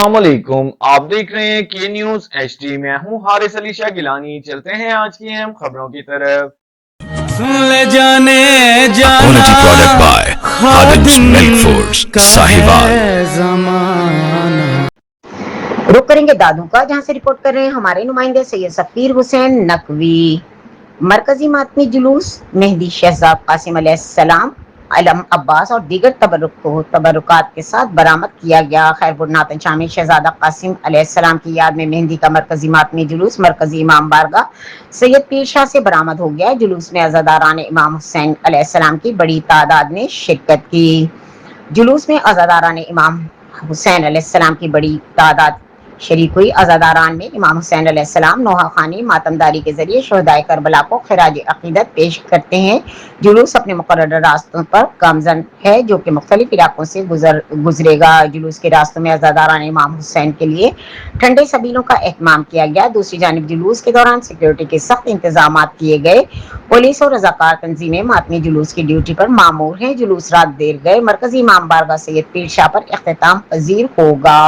अस्सलाम वालेकुम। आप देख रहे हैं के न्यूज HD। मैं हूं हारिस अली शाह गिलानी। चलते हैं आज की अहम खबरों की तरफ। सुन ले जाने जाना Quality product by Khadim's Milk Foods, का Sahiwal। है जमाना। रुक करेंगे दादू का, जहां से रिपोर्ट कर रहे हैं हमारे नुमाइंदे सैयद सफीर हुसैन नकवी। मरकजी मातमी जुलूस मेहदी शहजाद कासिम अलैहिस्सलाम, अलम अब्बास और दीगर तबरुकात के साथ बरामद किया गया। खैरपुर नातन शामी शहजादा कासिम अलैहिस्सलाम की याद में मेहंदी का मरकजी मातमी जुलूस मरकजी इमाम बारगाह सैयद पीर शाह से बरामद हो गया। जुलूस में अज़ादारान इमाम हुसैन अलैहिस्सलाम की बड़ी तादाद ने शिरकत की। जुलूस में अज़ादारान इमाम हुसैन अलैहिस्सलाम की बड़ी तादाद शरीक हुई। अज़ादारान में इमाम हुसैन अलैहिस्सलाम नोहा खानी मातमदारी के जरिए शहदाए करबला को खिराज अकीदत पेश करते हैं। जुलूस अपने मुकर्रर रास्तों पर गामजन है जो कि मुख्तलिफ इलाकों से गुजरेगा। जुलूस के रास्तों में अज़ादारान इमाम हुसैन के लिए ठंडे सबीलों का एहतमाम किया गया। दूसरी जानिब जुलूस के दौरान सिक्योरिटी के सख्त इंतजाम किए गए। पुलिस और रजाकार तंजीमें मातमी जुलूस की ड्यूटी पर मामूर हैं। जुलूस रात देर गए मरकजी इमाम बारगाह सैयद पीर शाह पर इख्तिताम पजीर होगा।